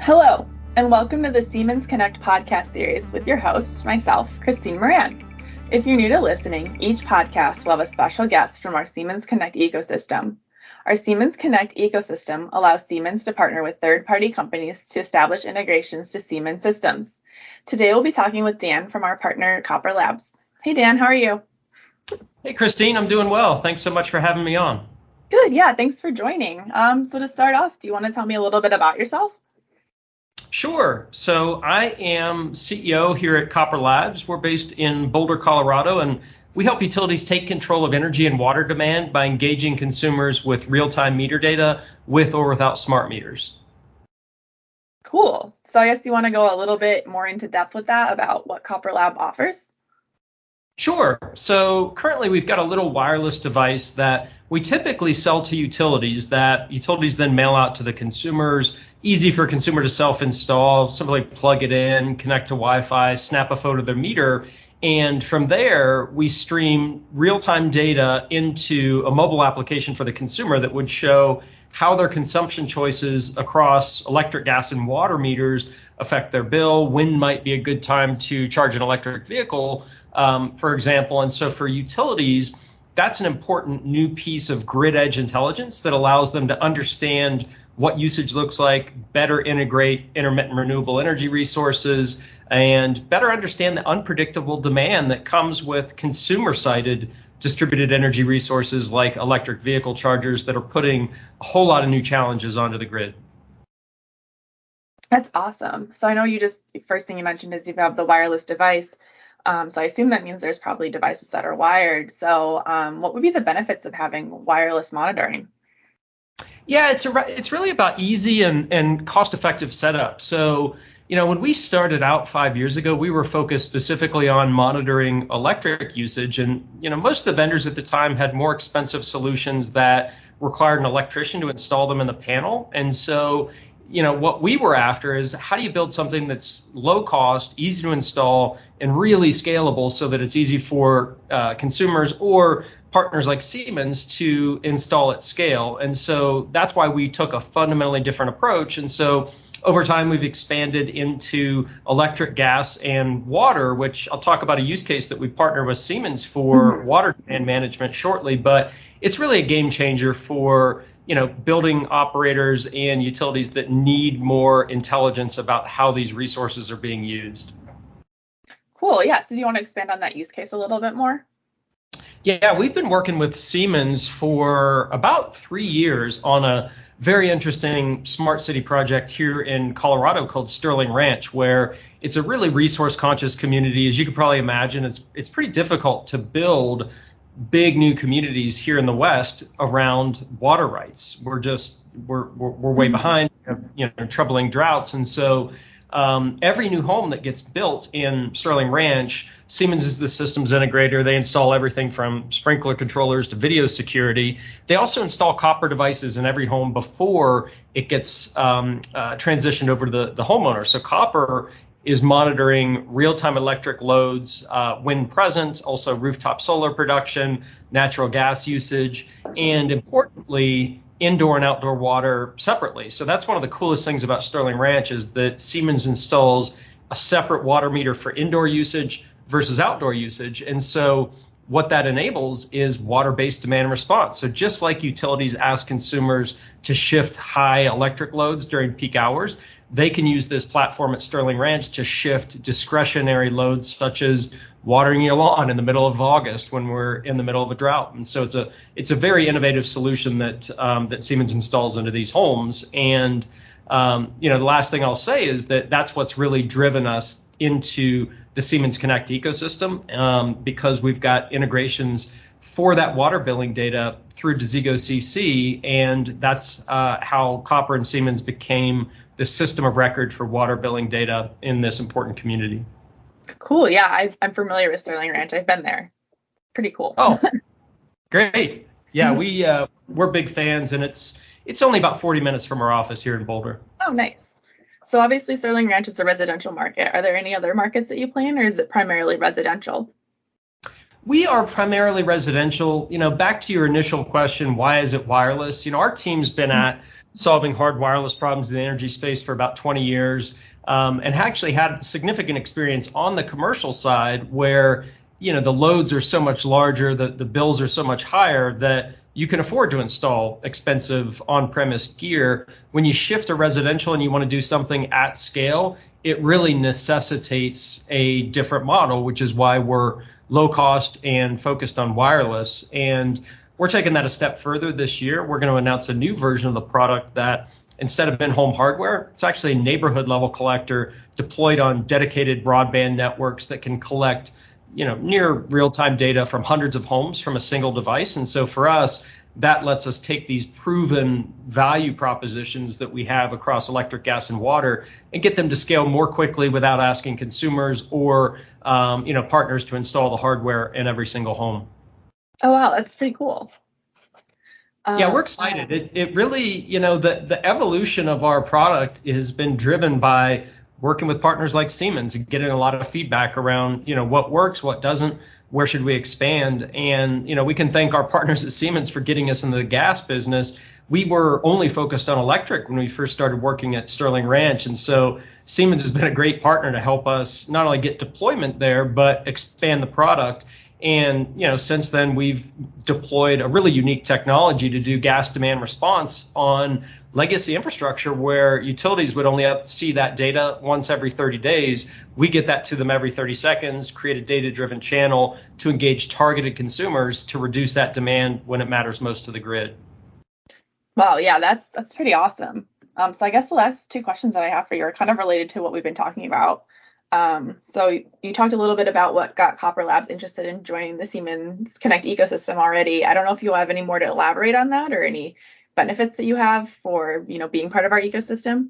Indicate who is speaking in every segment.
Speaker 1: Hello, and welcome to the Siemens Connect podcast series with your host, myself, Christine Moran. If you're new to listening, each podcast will have a special guest from our Siemens Connect ecosystem. Our Siemens Connect ecosystem allows Siemens to partner with third-party companies to establish integrations to Siemens systems. Today, we'll be talking with Dan from our partner, Copper Labs. Hey, Dan, how are you?
Speaker 2: Hey, Christine, I'm doing well. Thanks so much for having me on.
Speaker 1: Good, yeah, thanks for joining. So to start off, do you want to tell me a little bit about yourself?
Speaker 2: Sure. So I am CEO here at Copper Labs. We're based in Boulder, Colorado, and we help utilities take control of energy and water demand by engaging consumers with real-time meter data with or without smart meters.
Speaker 1: Cool. So I guess you want to go a little bit more into depth with that about what Copper Lab offers?
Speaker 2: Sure. So currently we've got a little wireless device that we typically sell to utilities that utilities then mail out to the consumers. Easy for a consumer to self-install, simply plug it in, connect to Wi-Fi, snap a photo of their meter. And from there, we stream real-time data into a mobile application for the consumer that would show how their consumption choices across electric, gas, and water meters affect their bill, when might be a good time to charge an electric vehicle, for example. And so for utilities, that's an important new piece of grid edge intelligence that allows them to understand what usage looks like, better integrate intermittent renewable energy resources, and better understand the unpredictable demand that comes with consumer-sided distributed energy resources like electric vehicle chargers that are putting a whole lot of new challenges onto the grid.
Speaker 1: That's awesome. So I know first thing you mentioned is you have the wireless device. So I assume that means there's probably devices that are wired. So what would be the benefits of having wireless monitoring?
Speaker 2: Yeah, it's really about easy and cost-effective setup. So, when we started out 5 years ago, we were focused specifically on monitoring electric usage. And, most of the vendors at the time had more expensive solutions that required an electrician to install them in the panel. And so, what we were after is how do you build something that's low cost, easy to install, and really scalable so that it's easy for consumers or partners like Siemens to install at scale. And so that's why we took a fundamentally different approach. And so over time, we've expanded into electric, gas, and water, which I'll talk about a use case that we partner with Siemens for water demand management shortly. But it's really a game changer for building operators and utilities that need more intelligence about how these resources are being used.
Speaker 1: Cool. Yeah. So do you want to expand on that use case a little bit more?
Speaker 2: Yeah, we've been working with Siemens for about 3 years on a very interesting smart city project here in Colorado called Sterling Ranch, where it's a really resource conscious community. As you can probably imagine, it's pretty difficult to build big new communities here in the West around water rights. We're way behind. We have troubling droughts, and so every new home that gets built in Sterling Ranch, Siemens is the systems integrator. They install everything from sprinkler controllers to video security. They also install copper devices in every home before it gets transitioned over to the homeowner. So copper is monitoring real-time electric loads when present, also rooftop solar production, natural gas usage, and importantly, indoor and outdoor water separately. So that's one of the coolest things about Sterling Ranch is that Siemens installs a separate water meter for indoor usage versus outdoor usage. And so what that enables is water-based demand response. So just like utilities ask consumers to shift high electric loads during peak hours, they can use this platform at Sterling Ranch to shift discretionary loads such as watering your lawn in the middle of August when we're in the middle of a drought. And so it's a very innovative solution that Siemens installs into these homes. And the last thing I'll say is that that's what's really driven us into the Siemens Connect ecosystem because we've got integrations for that water billing data through Zego CC, and that's how Copper and Siemens became the system of record for water billing data in this important community.
Speaker 1: Cool. Yeah, I'm familiar with Sterling Ranch. I've been there. Pretty cool.
Speaker 2: Oh, great. Yeah, we're big fans, and it's only about 40 minutes from our office here in Boulder.
Speaker 1: Oh, nice. So obviously Sterling Ranch is a residential market. Are there any other markets that you play in, or is it primarily residential?
Speaker 2: We are primarily residential. Back to your initial question, why is it wireless? Our team's been at solving hard wireless problems in the energy space for about 20 years, and actually had significant experience on the commercial side where, the loads are so much larger, the bills are so much higher that you can afford to install expensive on-premise gear. When you shift to residential and you want to do something at scale, it really necessitates a different model, which is why we're low cost and focused on wireless. And we're taking that a step further this year. We're going to announce a new version of the product that instead of in-home hardware, it's actually a neighborhood level collector deployed on dedicated broadband networks that can collect near real-time data from hundreds of homes from a single device. And so for us, that lets us take these proven value propositions that we have across electric, gas, and water and get them to scale more quickly without asking consumers or partners to install the hardware in every single home.
Speaker 1: Oh, wow. That's pretty cool.
Speaker 2: Yeah, we're excited. It really, the evolution of our product has been driven by working with partners like Siemens and getting a lot of feedback around, what works, what doesn't, where should we expand. And, we can thank our partners at Siemens for getting us into the gas business. We were only focused on electric when we first started working at Sterling Ranch. And so Siemens has been a great partner to help us not only get deployment there, but expand the product. And, since then, we've deployed a really unique technology to do gas demand response on legacy infrastructure where utilities would only see that data once every 30 days. We get that to them every 30 seconds, create a data-driven channel to engage targeted consumers to reduce that demand when it matters most to the grid.
Speaker 1: Wow, yeah, that's pretty awesome. So I guess the last two questions that I have for you are kind of related to what we've been talking about. So you talked a little bit about what got Copper Labs interested in joining the Siemens Connect ecosystem already. I don't know if you have any more to elaborate on that or any benefits that you have for, being part of our ecosystem.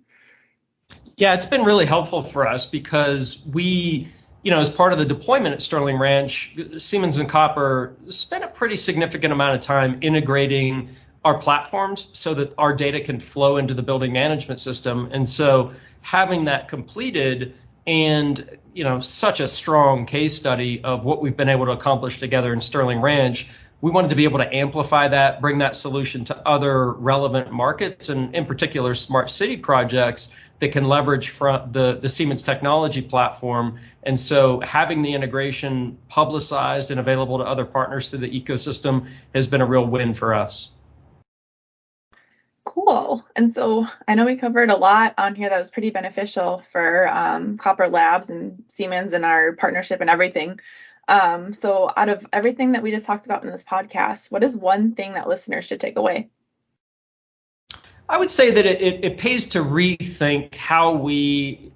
Speaker 2: Yeah, it's been really helpful for us because we, as part of the deployment at Sterling Ranch, Siemens and Copper spent a pretty significant amount of time integrating our platforms so that our data can flow into the building management system. And so having that completed and, such a strong case study of what we've been able to accomplish together in Sterling Ranch, we wanted to be able to amplify that, bring that solution to other relevant markets, and in particular, smart city projects that can leverage from the Siemens technology platform. And so having the integration publicized and available to other partners through the ecosystem has been a real win for us.
Speaker 1: Cool. And so I know we covered a lot on here that was pretty beneficial for Copper Labs and Siemens and our partnership and everything. So out of everything that we just talked about in this podcast, what is one thing that listeners should take away?
Speaker 2: I would say that it pays to rethink how we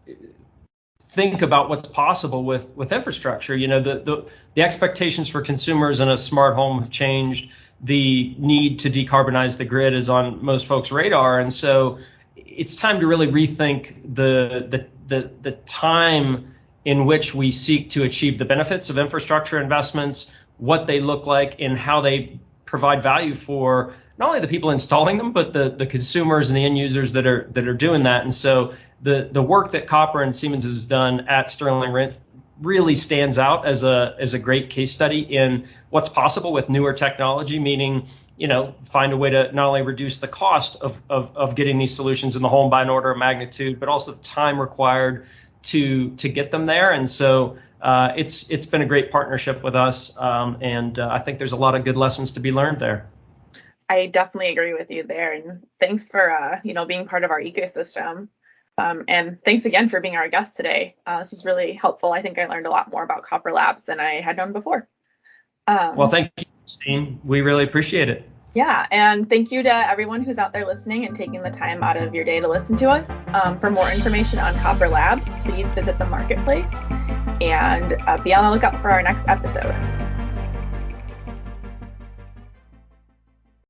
Speaker 2: think about what's possible with infrastructure. The expectations for consumers in a smart home have changed. The need to decarbonize the grid is on most folks' radar. And so it's time to really rethink the time in which we seek to achieve the benefits of infrastructure investments, what they look like, and how they provide value for not only the people installing them, but the consumers and the end users that are doing that. And so the work that Copper and Siemens has done at Sterling Ranch really stands out as a great case study in what's possible with newer technology, meaning, find a way to not only reduce the cost of getting these solutions in the home by an order of magnitude, but also the time required to get them there. And so it's been a great partnership with us, and I think there's a lot of good lessons to be learned there.
Speaker 1: I definitely agree with you there, and thanks for being part of our ecosystem. And thanks again for being our guest today. This is really helpful. I think I learned a lot more about Copper Labs than I had known before.
Speaker 2: Well, thank you, Christine. We really appreciate it.
Speaker 1: Yeah, and thank you to everyone who's out there listening and taking the time out of your day to listen to us. For more information on Copper Labs, please visit the marketplace and be on the lookout for our next episode.